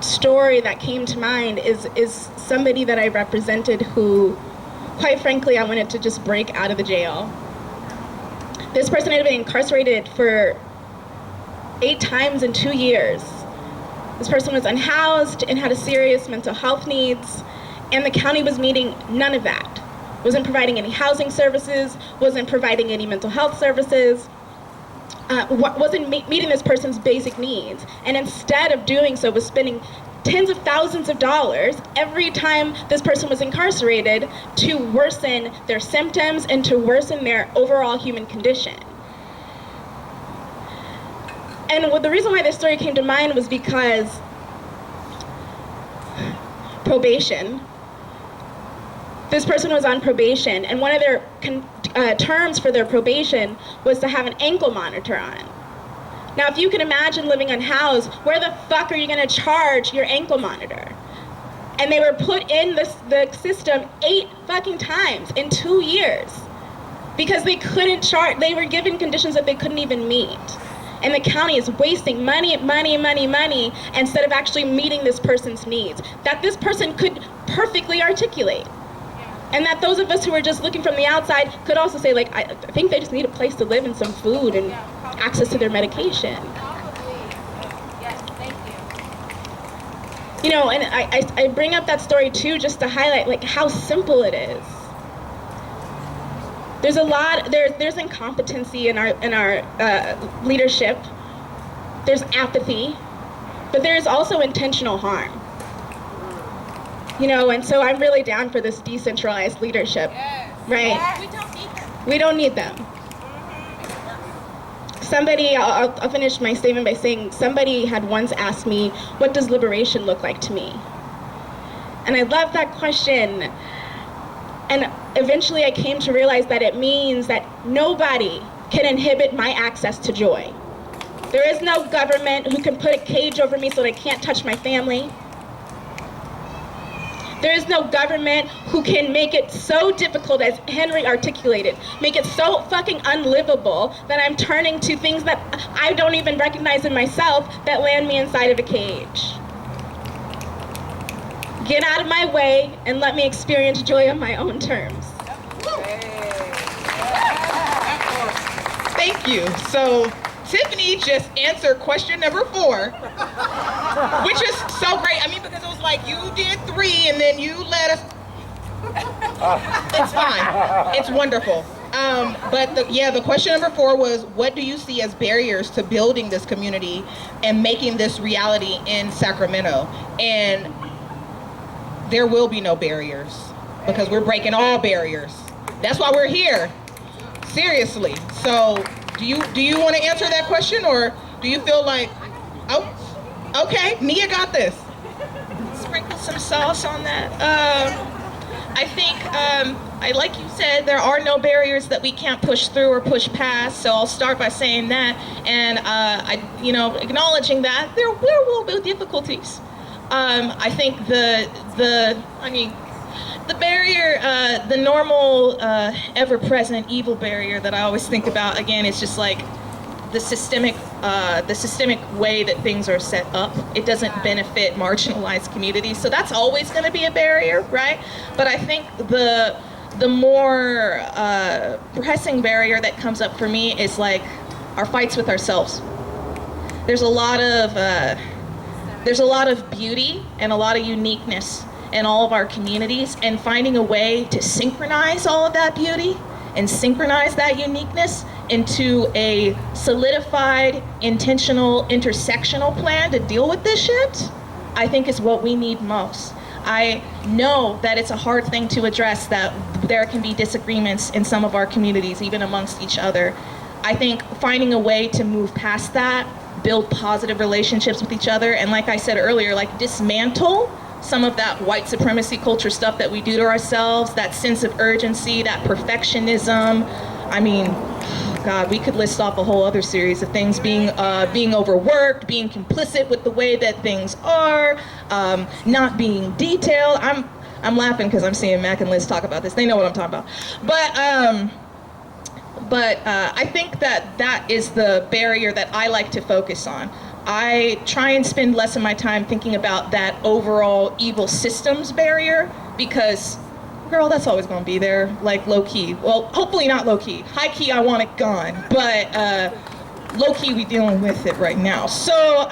story that came to mind is somebody that I represented who, quite frankly, I wanted to just break out of the jail. This person had been incarcerated for 8 times in 2 years. This person was unhoused and had a serious mental health needs, and the county was meeting none of that. Wasn't providing any housing services, wasn't providing any mental health services, wasn't meeting this person's basic needs. And instead of doing so, was spending tens of thousands of dollars every time this person was incarcerated to worsen their symptoms and to worsen their overall human condition. And the reason why this story came to mind was because probation. This person was on probation, and one of their terms for their probation was to have an ankle monitor on. Now, if you can imagine living unhoused, where the fuck are you gonna charge your ankle monitor? And they were put in the system 8 fucking times in 2 years because they couldn't charge. They were given conditions that they couldn't even meet. And the county is wasting money instead of actually meeting this person's needs that this person could perfectly articulate. And that those of us who are just looking from the outside could also say, like, I think they just need a place to live and some food and access to their medication. Yes, thank you. You know, and I bring up that story too just to highlight like how simple it is. There's a lot, there's incompetency in our leadership. There's apathy, but there is also intentional harm. You know, and so I'm really down for this decentralized leadership, right? Yes. We don't need them. We don't need them. Somebody, I'll finish my statement by saying, somebody had once asked me, what does liberation look like to me? And I love that question. And eventually I came to realize that it means that nobody can inhibit my access to joy. There is no government who can put a cage over me so that I can't touch my family. There is no government who can make it so difficult, as Henry articulated, make it so fucking unlivable that I'm turning to things that I don't even recognize in myself that land me inside of a cage. Get out of my way and let me experience joy on my own terms. Thank you. So Tiffany just answered question number 4, which is so great. I mean, because it was like you did 3 and then you let us. It's fine. It's wonderful. But the question number 4 was, what do you see as barriers to building this community and making this reality in Sacramento? And there will be no barriers because we're breaking all barriers. That's why we're here. Seriously. So do you want to answer that question, or do you feel like, oh, okay, Nia got this. Sprinkle some sauce on that. I think, like you said, there are no barriers that we can't push through or push past. So I'll start by saying that, and acknowledging that there will be difficulties. I think the barrier, the normal, ever-present evil barrier that I always think about, again, is just like the systemic way that things are set up. It doesn't benefit marginalized communities, so that's always going to be a barrier, right? But I think the more pressing barrier that comes up for me is like our fights with ourselves. There's a lot of beauty and a lot of uniqueness in all of our communities, and finding a way to synchronize all of that beauty and synchronize that uniqueness into a solidified, intentional, intersectional plan to deal with this shit, I think is what we need most. I know that it's a hard thing to address, that there can be disagreements in some of our communities, even amongst each other. I think finding a way to move past that, build positive relationships with each other, and like I said earlier, like dismantle some of that white supremacy culture stuff that we do to ourselves, that sense of urgency, that perfectionism. I mean, God, we could list off a whole other series of things, being overworked, being complicit with the way that things are, not being detailed. I'm laughing because I'm seeing Mac and Liz talk about this. They know what I'm talking about. But I think that is the barrier that I like to focus on. I try and spend less of my time thinking about that overall evil systems barrier, because, girl, that's always going to be there, like low-key. Well, hopefully not low-key. High-key, I want it gone, but low-key, we dealing with it right now. So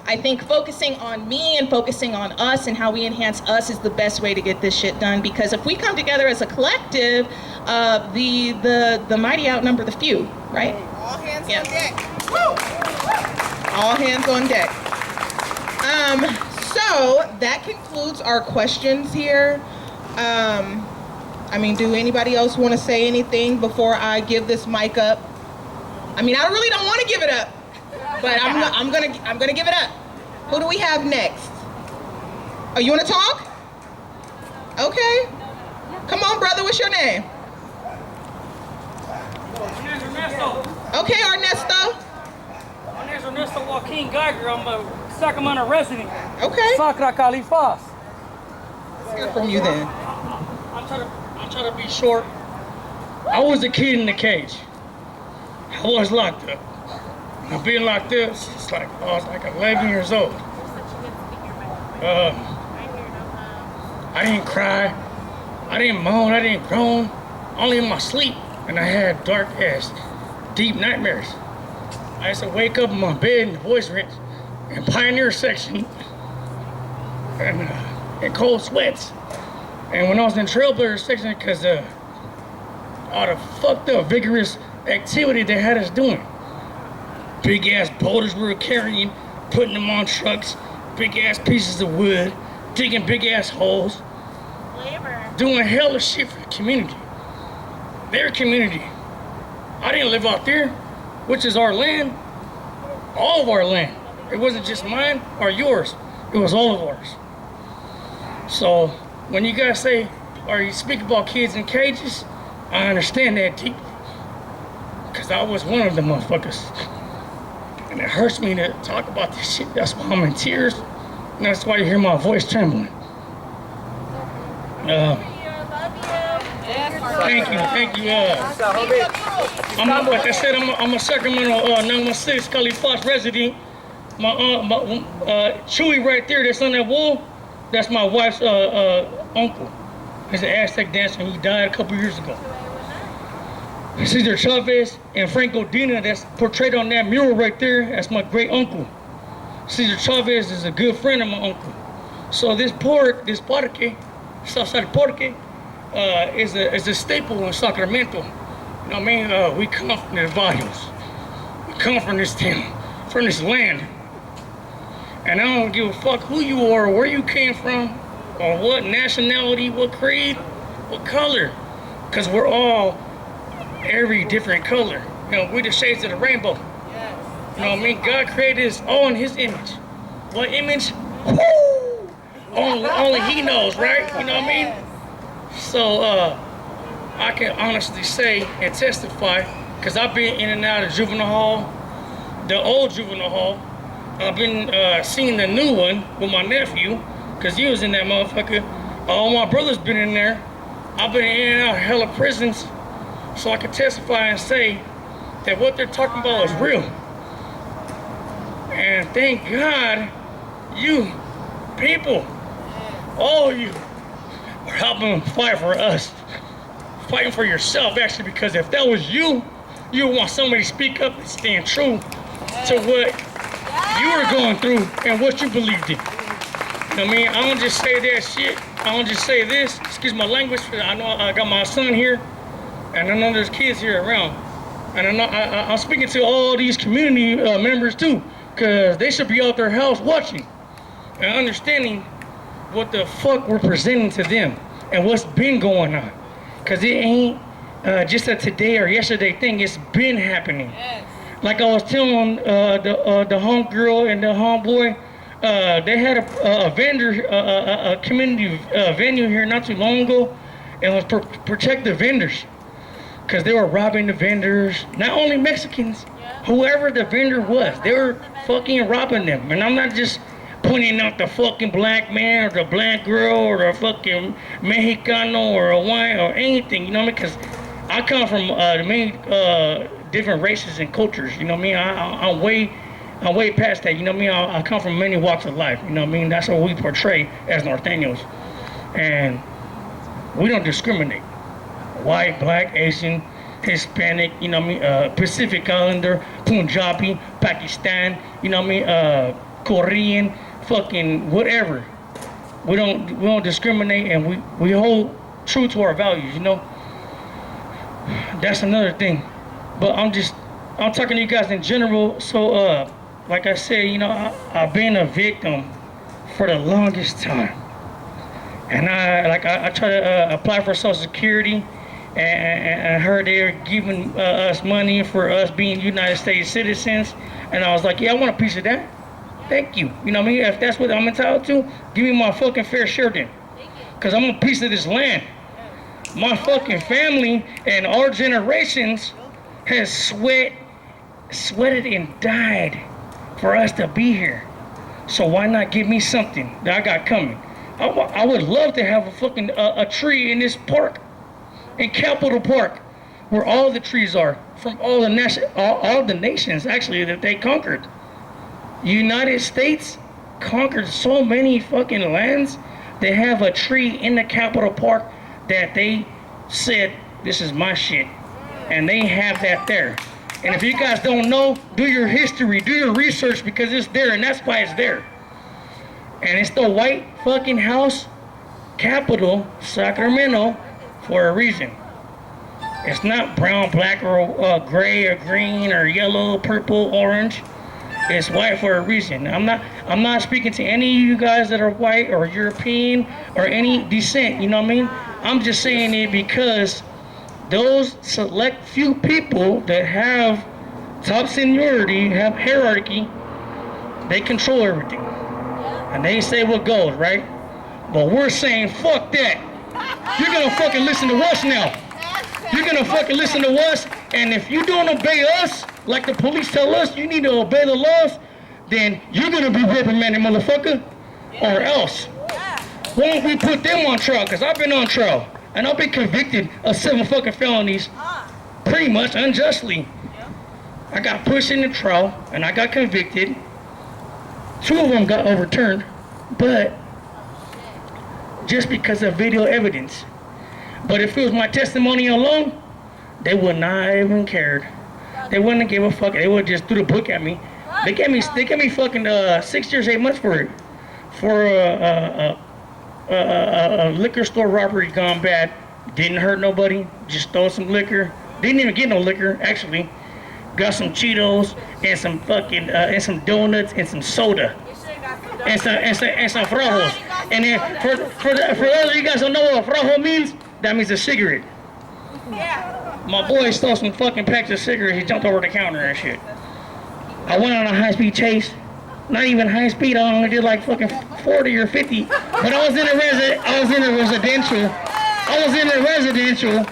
I think focusing on me and focusing on us and how we enhance us is the best way to get this shit done, because if we come together as a collective, the mighty outnumber the few, right? All hands Yeah. on deck. Woo! All hands on deck. So that concludes our questions here. I mean, do anybody else want to say anything before I give this mic up? I mean, I really don't want to give it up, but I'm gonna give it up. Who do we have next? Oh, you want to talk? Okay. Come on, brother. What's your name? My name's Ernesto. Okay, Ernesto. My name's Ernesto Joaquin Geiger. I'm a Sacramento resident. Okay. Sacra Califas. Let's hear from you then. I'll try to be short. I was a kid in the cage. I was locked up. Now being locked up, it's like I was like 11 years old. I didn't cry. I didn't moan. I didn't groan. Only in my sleep. And I had dark ass, deep nightmares. I used to wake up in my bed in the voice ranch in Pioneer section and in cold sweats. And when I was in Trailblazer section, because all the fucked up, vigorous activity they had us doing. Big ass boulders we were carrying, putting them on trucks, big ass pieces of wood, digging big ass holes, doing hella shit for the community. Their community. I didn't live out there, which is our land, all of our land. It wasn't just mine or yours, it was all of ours. So when you guys say, or you speak about kids in cages, I understand that deeply. Because I was one of the motherfuckers. And it hurts me to talk about this shit. That's why I'm in tears. And that's why you hear my voice trembling. Thank you. Like I said, I'm a Sacramento 916 Califas resident. My Chewy right there, that's on that wall, that's my wife's uncle. He's an Aztec dancer. He died a couple years ago. Cesar Chavez and Franco Dina, that's portrayed on that mural right there, that's my great uncle. Cesar Chavez is a good friend of my uncle. So this parque, Southside Parque, is a staple in Sacramento. You know what I mean? We come from the barrios. We come from this town, from this land. And I don't give a fuck who you are, where you came from, or what nationality, what creed, what color. Because we're all every different color. You know, we're the shades of the rainbow. You know what I mean? God created us all in his image. What image? Woo! Only he knows, right? You know what I mean? So I can honestly say and testify, because I've been in and out of juvenile hall, the old juvenile hall. I've been seeing the new one with my nephew, because he was in that motherfucker. All my brothers been in there. I've been in and out of hella prisons, so I can testify and say that what they're talking about is real. And thank God, you people, all of you, are helping fight for us. Fighting for yourself, actually, because if that was you, you would want somebody to speak up and stand true to what you were going through and what you believed in. You know what I mean? I don't just say that shit. I don't just say this. Excuse my language. I know I got my son here, and I know there's kids here around. And I know I'm speaking to all these community members too, because they should be out their house watching and understanding what the fuck we're presenting to them and what's been going on. Because it ain't just a today or yesterday thing. It's been happening. Like I was telling the homegirl and the homeboy, they had a vendor, a community venue here not too long ago, and was protect the vendors, because they were robbing the vendors. Not only Mexicans, whoever the vendor was, they were fucking robbing them. And I'm not just pointing out the fucking black man or the black girl or the fucking Mexicano or Hawaiian or anything, you know what I mean? Because I come from many different races and cultures, you know what I mean? I'm way I'm way past that. You know what I mean? I come from many walks of life. You know what I mean? That's what we portray as Norteños. And we don't discriminate. White, black, Asian, Hispanic, you know what I mean? Pacific Islander, Punjabi, Pakistan, you know what I mean? Korean, fucking whatever. We don't discriminate, and we hold true to our values, you know? That's another thing. But I'm talking to you guys in general. So, like I said, you know, I've been a victim for the longest time. And I try to apply for Social Security, and I heard they're giving us money for us being United States citizens. And I was like, yeah, I want a piece of that. Thank you. You know what I mean? If that's what I'm entitled to, give me my fucking fair share then. Because I'm a piece of this land. My fucking family and our generations has sweated and died for us to be here. So why not give me something that I got coming? I would love to have a fucking a tree in this park, in Capitol Park, where all the trees are from all the nations actually that they conquered. United States conquered so many fucking lands. They have a tree in the Capitol Park that they said, this is my shit. And they have that there. And if you guys don't know, do your history, do your research, because it's there, and that's why it's there. And it's the White fucking House Capitol, Sacramento, for a reason. It's not brown, black, or gray, or green, or yellow, purple, orange. It's white for a reason. I'm not speaking to any of you guys that are white or European or any descent, you know what I mean? I'm just saying it because those select few people that have top seniority, have hierarchy, they control everything. And they say what goes, right? But we're saying, fuck that. You're gonna fucking listen to us now. You're gonna fucking listen to us, and if you don't obey us, like the police tell us you need to obey the laws, then you're gonna be reprimanded, motherfucker, or else. Why don't we put them on trial? Because I've been on trial, and I've been convicted of 7 fucking felonies, pretty much unjustly. I got pushed into trial, and I got convicted. 2 of them got overturned, but just because of video evidence. But if it was my testimony alone, they would not even cared. They wouldn't give a fuck. They would just throw the book at me. They gave me fucking 6 years, 8 months for it, for a liquor store robbery gone bad. Didn't hurt nobody. Just stole some liquor. Didn't even get no liquor, actually. Got some Cheetos and some fucking and some donuts and some soda. And some frajos. And then for those of you guys who don't know what frajo means, that means a cigarette. Yeah. My boy stole some fucking packs of cigarettes. He jumped over the counter and shit. I went on a high-speed chase. Not even high speed. I only did like fucking 40 or 50. But I was in a residential.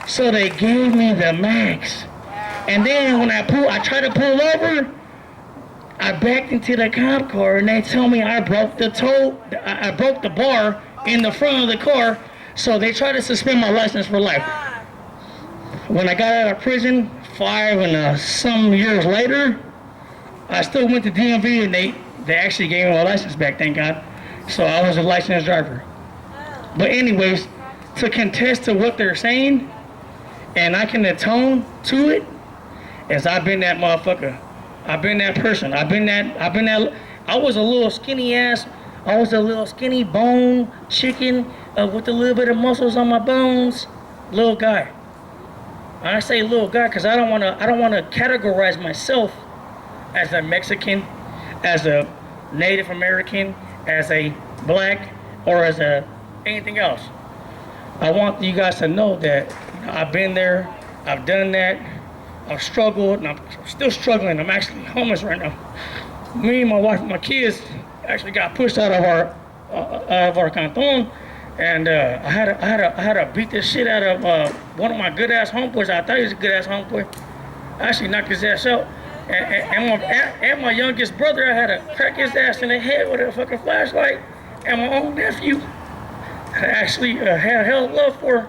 So they gave me the max. And then when I tried to pull over, I backed into the cop car, and they told me I broke the bar in the front of the car, so they tried to suspend my license for life. When I got out of prison, 5 and some years later, I still went to DMV, and they actually gave me my license back, thank God. So I was a licensed driver. But anyways, to contest to what they're saying, and I can atone to it, is I've been that motherfucker. I've been that person. I was a little skinny ass. I was a little skinny bone chicken with a little bit of muscles on my bones. Little guy. And I say little guy because I don't want to categorize myself as a Mexican, as a Native American, as a black, or as anything else. I want you guys to know that I've been there. I've done that. I've struggled, and I'm still struggling. I'm actually homeless right now. Me, my wife, and my kids actually got pushed out of our canton, and I had to beat the shit out of one of my good ass homeboys. I thought he was a good ass homeboy. I actually knocked his ass out, and my youngest brother, I had to crack his ass in the head with a fucking flashlight, and my own nephew, I actually had hell of love for.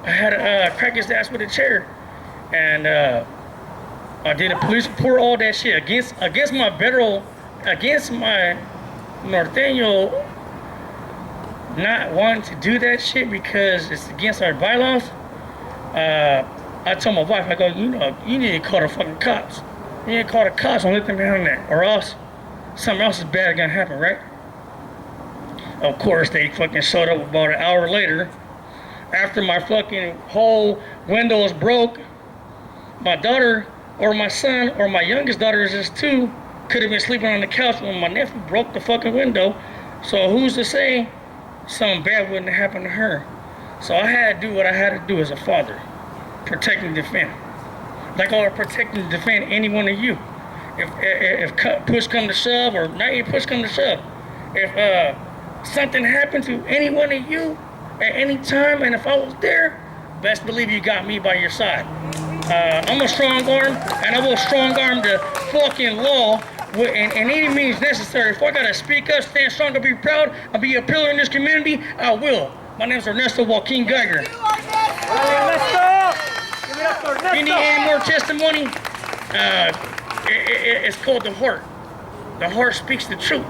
I had to crack his ass with a chair. And I did a police report, all that shit against my federal, against my norteño not wanting to do that shit because it's against our bylaws. I told my wife, I go, you know, you need to call the fucking cops. You need to call the cops and let them handle that, or else something else is bad gonna happen, right? Of course, they fucking showed up about an hour later. After my fucking whole window was broke, my daughter or my son or my youngest daughter is just 2 could have been sleeping on the couch when my nephew broke the fucking window. So who's to say something bad wouldn't happen to her? So I had to do what I had to do as a father. Protect and defend. Like I would protect and defend any one of you. If push come to shove, or not even push come to shove, if something happened to any one of you at any time, and if I was there, best believe you got me by your side. I'm a strong arm, and I will strong arm the fucking law in any means necessary. If I gotta speak up, stand strong, and be proud, and be a pillar in this community, I will. My name is Ernesto Joaquin Geiger. If you need any more testimony, it's called the heart. The heart speaks the truth.